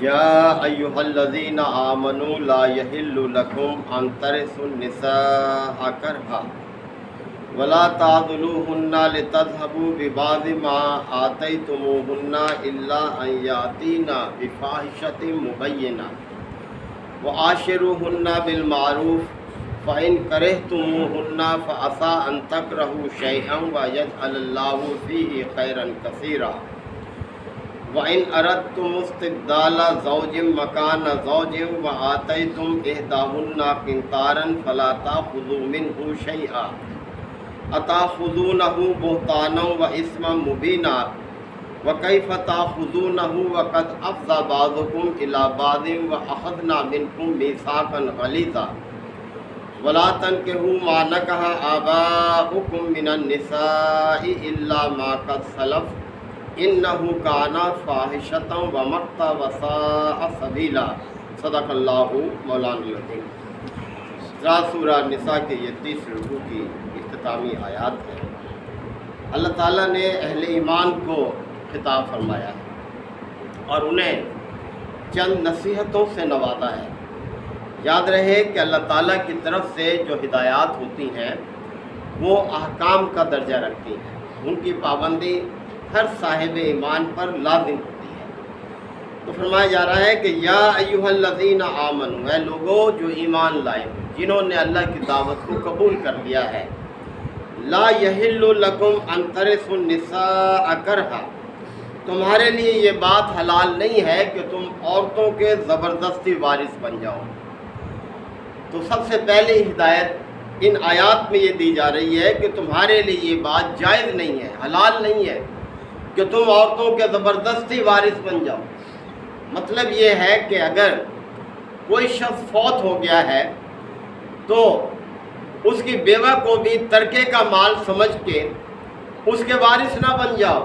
یا ایھا الذین آمنوا لا یحل لکم ان ترثوا النساء کرہا ولا تعضلوہن لتذہبوا ببعض ما آتیتموہن الا ان یاتین بفاحشۃ مبینہ وعاشروہن بالمعروف فإن کرہتموہن فعسى ان تکرہوا شیئا ویجعل اللہ فیہ خیرا کثیرا وَإِنْ أَرَدْتُمُ اسْتِبْدَالَ زَوْجٍ مَكَانَ زَوْجٍ وَآتَيْتُمْ إِحْدَاهُنَّ قِنْطَارًا فَلَا تَأْخُذُوا مِنْهُ شَيْئًا أَتَأْخُذُونَهُ بُهْتَانًا وَإِثْمًا مُبِينًا وَكَيْفَ تَأْخُذُونَهُ وَقَدْ أَفْضَىٰ بَعْضُكُمْ إِلَىٰ بَعْضٍ وَأَخَذْنَا مِنْكُمْ مِيثَاقًا غَلِيظًا وَلَا تَنكِحُوا مَا نَكَحَ آبَاؤُكُم مِّنَ النِّسَاءِ إِلَّا مَا قَدْ سَلَفَ انہ کان فاحشۃ ومقتا وساء سبیلا صدق اللہ مولانا العظیم۔ سورہ نساء کے یہ 30 رکوع کی اختتامی آیات ہے۔ اللہ تعالیٰ نے اہل ایمان کو خطاب فرمایا ہے اور انہیں چند نصیحتوں سے نوازا ہے۔ یاد رہے کہ اللہ تعالیٰ کی طرف سے جو ہدایات ہوتی ہیں وہ احکام کا درجہ رکھتی ہیں، ان کی پابندی ہر صاحب ایمان پر لازم ہوتی ہے۔ تو فرمایا جا رہا ہے کہ یا ایھا الذین آمنوا، اے لوگو جو ایمان لائے ہو، جنہوں نے اللہ کی دعوت کو قبول کر لیا ہے، لا یحل لکم ان ترثوا النساء کرہا، تمہارے لیے یہ بات حلال نہیں ہے کہ تم عورتوں کے زبردستی وارث بن جاؤ۔ تو سب سے پہلی ہدایت ان آیات میں یہ دی جا رہی ہے کہ تمہارے لیے یہ بات جائز نہیں ہے، حلال نہیں ہے کہ تم عورتوں کے زبردستی وارث بن جاؤ۔ مطلب یہ ہے کہ اگر کوئی شخص فوت ہو گیا ہے تو اس کی بیوہ کو بھی ترکے کا مال سمجھ کے اس کے وارث نہ بن جاؤ،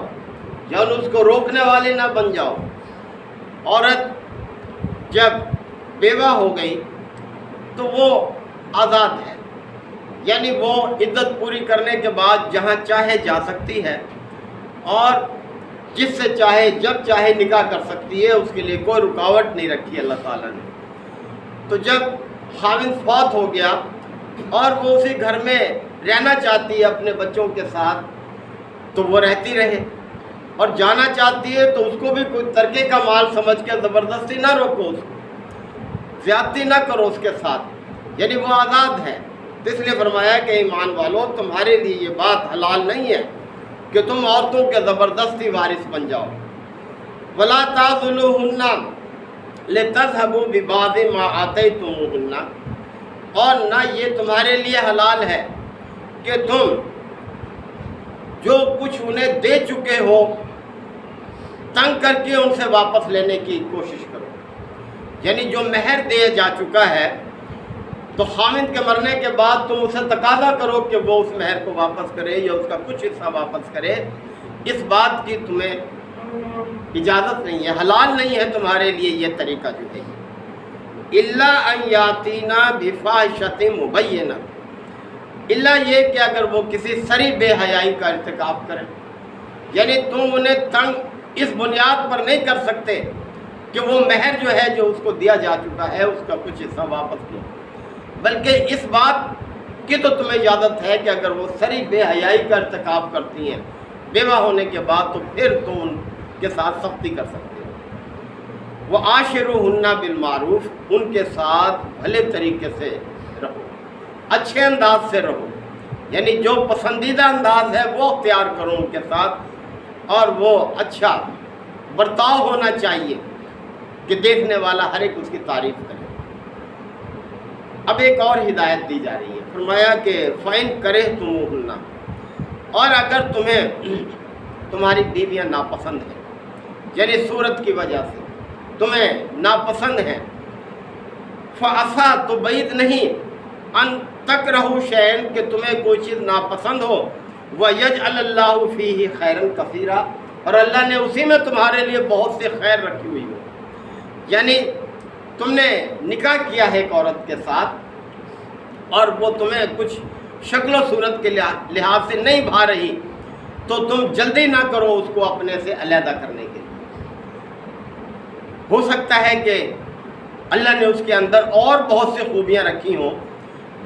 یعنی اس کو روکنے والے نہ بن جاؤ۔ عورت جب بیوہ ہو گئی تو وہ آزاد ہے، یعنی وہ عدت پوری کرنے کے بعد جہاں چاہے جا سکتی ہے اور جس سے چاہے جب چاہے نکاح کر سکتی ہے، اس کے لیے کوئی رکاوٹ نہیں رکھی اللہ تعالیٰ نے۔ تو جب خاوند فوت ہو گیا اور وہ اسی گھر میں رہنا چاہتی ہے اپنے بچوں کے ساتھ تو وہ رہتی رہے، اور جانا چاہتی ہے تو اس کو بھی کوئی ترکے کا مال سمجھ کے زبردستی نہ روکو، اس کو زیادتی نہ کرو اس کے ساتھ، یعنی وہ آزاد ہے۔ تو اس لیے فرمایا کہ ایمان والوں، تمہارے لیے یہ بات حلال نہیں ہے کہ تم عورتوں کے زبردستی وارث بن جاؤ۔ وَلَا تَعْضُلُوهُنَّ لِتَذْهَبُوا بِبَعْضِ مَا آتَيْتُمُوهُنَّ، اور نہ یہ تمہارے لیے حلال ہے کہ تم جو کچھ انہیں دے چکے ہو تنگ کر کے ان سے واپس لینے کی کوشش کرو، یعنی جو مہر دیا جا چکا ہے تو خاوند کے مرنے کے بعد تم اسے تقاضا کرو کہ وہ اس مہر کو واپس کرے یا اس کا کچھ حصہ واپس کرے، اس بات کی تمہیں اجازت نہیں ہے، حلال نہیں ہے تمہارے لیے یہ طریقہ جو ہے۔ الا ان یاتینا بفاحشۃ مبینہ، الا یہ کہ اگر وہ کسی سری بے حیائی کا ارتکاب کرے، یعنی تم انہیں تنگ اس بنیاد پر نہیں کر سکتے کہ وہ مہر جو ہے جو اس کو دیا جا چکا ہے اس کا کچھ حصہ واپس لو، بلکہ اس بات کی تو تمہیں اجازت ہے کہ اگر وہ سری بے حیائی کا ارتکاب کرتی ہیں بیوہ ہونے کے بعد تو پھر تم ان کے ساتھ سختی کر سکتے ہو۔ وعاشروہن بالمعروف، ان کے ساتھ بھلے طریقے سے رہو، اچھے انداز سے رہو، یعنی جو پسندیدہ انداز ہے وہ اختیار کرو ان کے ساتھ، اور وہ اچھا برتاؤ ہونا چاہیے کہ دیکھنے والا ہر ایک اس کی تعریف کرے۔ اب ایک اور ہدایت دی جا رہی ہے، فرمایا کہ فَإِن كَرِهْتُمُوهُنَّ، اور اگر تمہیں تمہاری بیویاں ناپسند ہیں، یعنی صورت کی وجہ سے تمہیں ناپسند ہیں، فَعَسَىٰ، تو بعید نہیں، ان تَكْرَهُوا شَيْئًا، کہ تمہیں کوئی چیز ناپسند ہو، وَيَجْعَلَ اللَّهُ فِيهِ خَيْرًا كَثِيرًا، اور اللہ نے اسی میں تمہارے لیے بہت سے خیر رکھی ہوئی ہو۔ یعنی تم نے نکاح کیا ہے ایک عورت کے ساتھ اور وہ تمہیں کچھ شکل و صورت کے لحاظ سے نہیں بھا رہی، تو تم جلدی نہ کرو اس کو اپنے سے علیحدہ کرنے کے لیے۔ ہو سکتا ہے کہ اللہ نے اس کے اندر اور بہت سی خوبیاں رکھی ہوں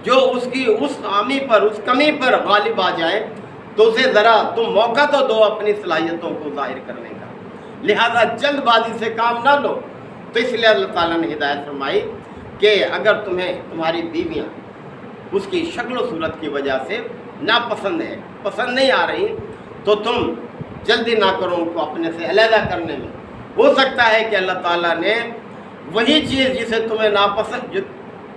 جو اس کی اس خامی پر، اس کمی پر غالب آ جائے، تو اسے ذرا تم موقع تو دو اپنی صلاحیتوں کو ظاہر کرنے کا، لہذا جلد بازی سے کام نہ لو۔ تو اس لیے اللہ تعالیٰ نے ہدایت فرمائی کہ اگر تمہیں تمہاری بیویاں اس کی شکل و صورت کی وجہ سے ناپسند ہے، پسند نہیں آ رہی، تو تم جلدی نہ کرو ان کو اپنے سے علیحدہ کرنے میں۔ ہو سکتا ہے کہ اللہ تعالیٰ نے وہی چیز جسے تمہیں ناپسند، جو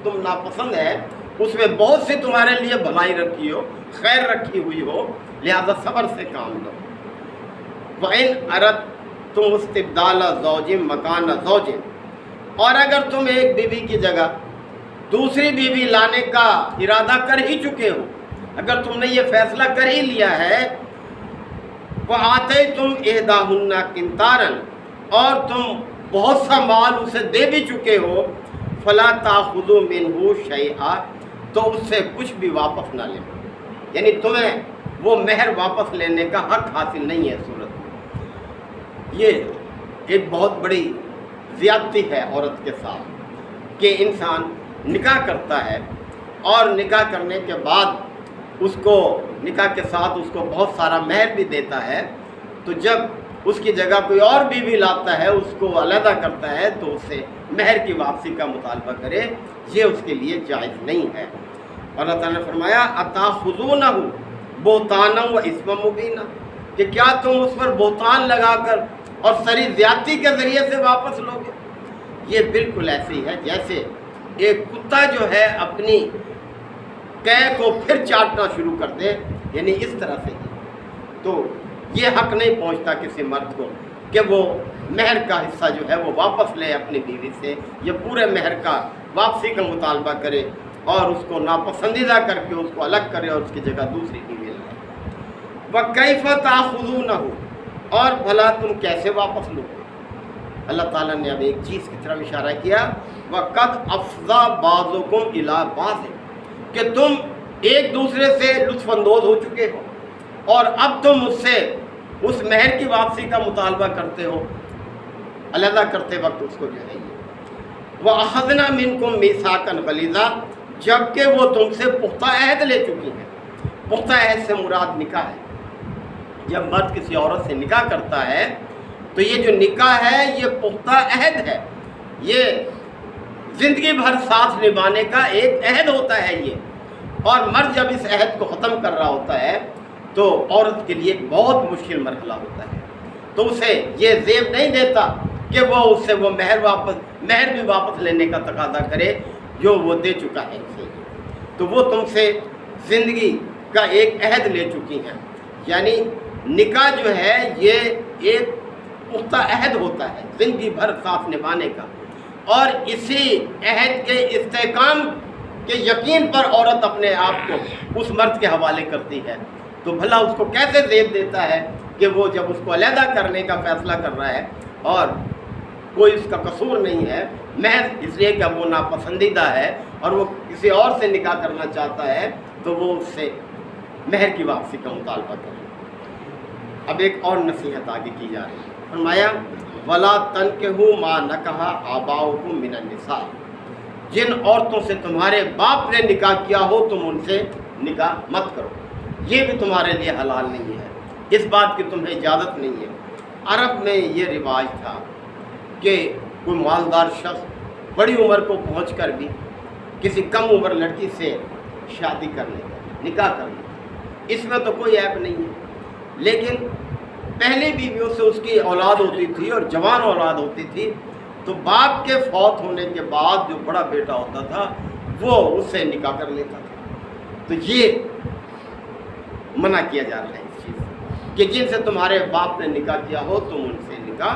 تم ناپسند ہے، اس میں بہت سی تمہارے لیے بھلائی رکھی ہو، خیر رکھی ہوئی ہو، لہذا صبر سے کام لو۔ وَإِنْ أَرَدْتُمُ اسْتِبْدَالَ زَوْجٍ مَكَانَ زَوْجٍ، اور اگر تم ایک بیوی کی جگہ دوسری بیوی لانے کا ارادہ کر ہی چکے ہو، اگر تم نے یہ فیصلہ کر ہی لیا ہے، وَآتَيْتُمْ إِحْدَاهُنَّ قِنْطَارًا، اور تم بہت سا مال اسے دے بھی چکے ہو، فَلَا تَأْخُذُوا مِنْهُ شَيْئًا، تو اس سے کچھ بھی واپس نہ لینا، یعنی تمہیں وہ مہر واپس لینے کا حق حاصل نہیں ہے۔ صورت میں یہ ایک بہت بڑی زیادتی ہے عورت کے ساتھ کہ انسان نکاح کرتا ہے اور نکاح کرنے کے بعد اس کو نکاح کے ساتھ اس کو بہت سارا مہر بھی دیتا ہے، تو جب اس کی جگہ کوئی اور بیوی لاتا ہے، اس کو علیحدہ کرتا ہے، تو اس سے مہر کی واپسی کا مطالبہ کرے، یہ اس کے لیے جائز نہیں ہے۔ اور اللہ تعالیٰ نے فرمایا أَتَأْخُذُونَهُ بُهْتَانًا وَإِثْمًا مُبِينًا، کہ کیا تم اس پر بہتان لگا کر اور سری زیادتی کے ذریعے سے واپس لوگے؟ یہ بالکل ایسی ہے جیسے ایک کتا جو ہے اپنی قے کو پھر چاٹنا شروع کر دے، یعنی اس طرح سے ہی۔ تو یہ حق نہیں پہنچتا کسی مرد کو کہ وہ مہر کا حصہ جو ہے وہ واپس لے اپنی بیوی سے، یا پورے مہر کا واپسی کا مطالبہ کرے اور اس کو ناپسندیدہ کر کے اس کو الگ کرے اور اس کی جگہ دوسری بیوی لائے۔ وَكَيْفَ تَأْخُذُونَهُ، اور بھلا تم کیسے واپس لو؟ اللہ تعالیٰ نے اب ایک چیز کی طرف اشارہ کیا، وَقَدْ أَفْضَىٰ بَعْضُكُمْ إِلَىٰ بَعْضٍ، کہ تم ایک دوسرے سے لطف اندوز ہو چکے ہو اور اب تم اس سے اس مہر کی واپسی کا مطالبہ کرتے ہو، علیحدہ کرتے وقت اس کو جو ہے یہ وَأَخَذْنَا مِنْكُمْ مِيثَاقًا غَلِيظًا، جبکہ وہ تم سے پختہ عہد لے چکی ہیں۔ پختہ عہد سے مراد نکاح ہے۔ جب مرد کسی عورت سے نکاح کرتا ہے تو یہ جو نکاح ہے یہ پختہ عہد ہے، یہ زندگی بھر ساتھ نبھانے کا ایک عہد ہوتا ہے یہ، اور مرد جب اس عہد کو ختم کر رہا ہوتا ہے تو عورت کے لیے ایک بہت مشکل مرحلہ ہوتا ہے، تو اسے یہ زیب نہیں دیتا کہ وہ اس سے وہ مہر بھی واپس لینے کا تقاضا کرے جو وہ دے چکا ہے اسے۔ تو وہ تم سے زندگی کا ایک عہد لے چکی ہیں، یعنی نکاح جو ہے یہ ایک پختہ عہد ہوتا ہے زندگی بھر ساتھ نبھانے کا، اور اسی عہد کے استحکام کے یقین پر عورت اپنے آپ کو اس مرد کے حوالے کرتی ہے، تو بھلا اس کو کیسے زیب دیتا ہے کہ وہ جب اس کو علیحدہ کرنے کا فیصلہ کر رہا ہے اور کوئی اس کا قصور نہیں ہے، محض اس لیے کہ اب وہ ناپسندیدہ ہے اور وہ کسی اور سے نکاح کرنا چاہتا ہے، تو وہ اس سے مہر کی واپسی کا مطالبہ کرے۔ اب ایک اور نصیحت آگے کی جا رہی ہے، فرمایا وَلَا تَنْكِحُوا مَا نَكَحَ آبَاؤُكُم مِّنَ النِّسَاءِ، جن عورتوں سے تمہارے باپ نے نکاح کیا ہو تم ان سے نکاح مت کرو، یہ بھی تمہارے لیے حلال نہیں ہے، اس بات کی تمہیں اجازت نہیں ہے۔ عرب میں یہ رواج تھا کہ کوئی مالدار شخص بڑی عمر کو پہنچ کر بھی کسی کم عمر لڑکی سے شادی کر لیتا، نکاح کر لیتا، اس میں تو کوئی عیب نہیں ہے، لیکن پہلی بیویوں سے اس کی اولاد ہوتی تھی اور جوان اولاد ہوتی تھی، تو باپ کے فوت ہونے کے بعد جو بڑا بیٹا ہوتا تھا وہ اس سے نکاح کر لیتا تھا۔ تو یہ منع کیا جا رہا ہے اس چیز کہ جن سے تمہارے باپ نے نکاح کیا ہو تم ان سے نکاح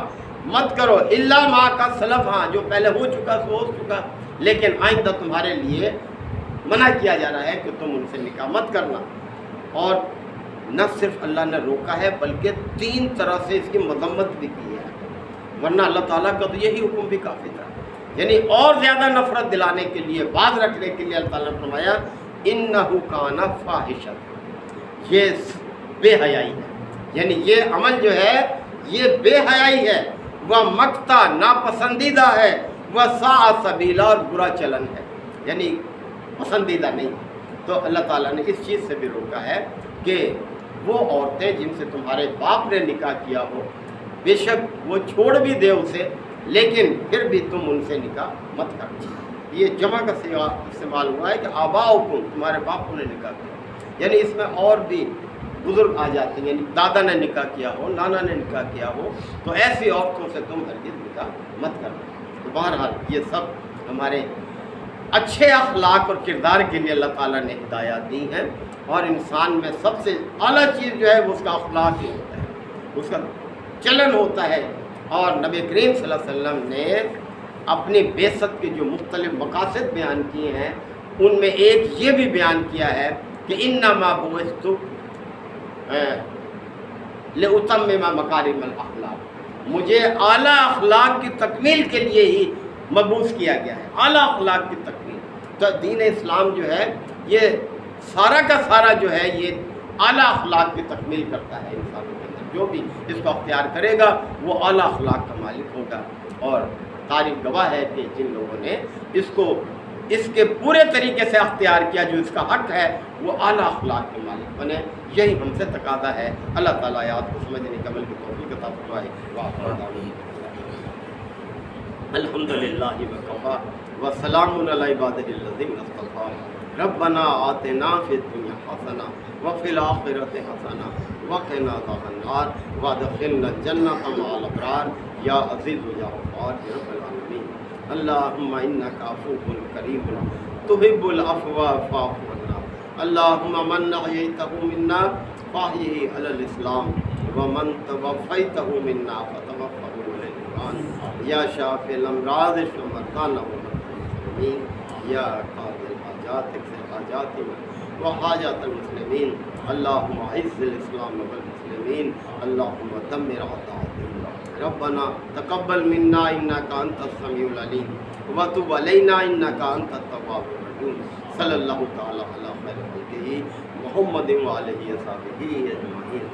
مت کرو، الا ما کا سلف، ہاں جو پہلے ہو چکا سو ہو چکا، لیکن آئندہ تمہارے لیے منع کیا جا رہا ہے کہ تم ان سے نکاح مت کرنا۔ اور نہ صرف اللہ نے روکا ہے بلکہ 3 طرح سے اس کی مذمت بھی کی ہے، ورنہ اللہ تعالیٰ کا تو یہی حکم بھی کافی تھا، یعنی اور زیادہ نفرت دلانے کے لیے، باز رکھنے کے لیے اللہ تعالیٰ نے فرمایا انہ کان فاحشہ، یہ بے حیائی ہے، یعنی یہ عمل جو ہے یہ بے حیائی ہے۔ وہ مقتا ناپسندیدہ ہے، وہ ساء سبیلا اور برا چلن ہے، یعنی پسندیدہ نہیں۔ تو اللہ تعالیٰ نے اس چیز سے بھی روکا ہے کہ وہ عورتیں جن سے تمہارے باپ نے نکاح کیا ہو، بے شک وہ چھوڑ بھی دے اسے، لیکن پھر بھی تم ان سے نکاح مت کرو۔ یہ جمع کا صیغہ استعمال ہوا ہے کہ آباؤکم، تمہارے باپوں نے نکاح کیا، یعنی اس میں اور بھی بزرگ آ جاتے ہیں، یعنی دادا نے نکاح کیا ہو، نانا نے نکاح کیا ہو، تو ایسی عورتوں سے تم ہرگز نکاح مت کرنا۔ تو بہرحال یہ سب ہمارے اچھے اخلاق اور کردار کے لیے اللہ تعالیٰ نے ہدایات دی ہیں، اور انسان میں سب سے اعلیٰ چیز جو ہے وہ اس کا اخلاق ہی ہوتا ہے، اس کا چلن ہوتا ہے۔ اور نبی کریم صلی اللہ علیہ وسلم نے اپنی بعثت کے جو مختلف مقاصد بیان کیے ہیں، ان میں ایک یہ بھی بیان کیا ہے کہ انما بعثت لأتمم مکارم الاخلاق، مجھے اعلیٰ اخلاق کی تکمیل کے لیے ہی مبعوث کیا گیا ہے، اعلیٰ اخلاق کی تکمیل۔ تو دین اسلام جو ہے یہ سارا کا سارا جو ہے یہ اعلیٰ اخلاق کی تکمیل کرتا ہے انسانوں کے اندر، جو بھی اس کو اختیار کرے گا وہ اعلیٰ اخلاق کا مالک ہوگا۔ اور تاریخ گواہ ہے کہ جن لوگوں نے اس کے پورے طریقے سے اختیار کیا، جو اس کا حق ہے، وہ اعلیٰ اخلاق کے مالک بنے۔ یہی ہم سے تقاضا ہے۔ اللہ تعالیٰ آیات کو سمجھنے کی عمل کی توفیق عطا فرمائے۔ الحمدللہ وکفا وسلام علی عبادہ الذین اصطفیٰ۔ ربنا آتنا فی الدنیا حسنہ وفی الآخرۃ حسنہ وقنا عذاب النار وادخلنا الجنۃ مع الابرار یا عزیز یا غفار یا رب العالمین۔ اللہم انک عفو کریم تحب العفو فاعف عنا۔ اللہم من احییتہ منا فاحیہ علی الاسلام ومن توفیتہ منا فتوفہ علی الایمان۔ یا شافی الامراض اشف مرضانا ومرضى المسلمین۔ یا قاضی الحاجات اقض حاجاتنا وحاجات المسلمین۔ اللہم اعز الاسلام والمسلمین۔ اللہم دمر اعداء الدین۔ ربنا تقبل منا انک انت السمیع العلیم وتب علینا انک انت التواب الرحیم۔ صلی اللہ تعالی علی خیر خلقہ محمد وآلہ وصحبہ اجمعین۔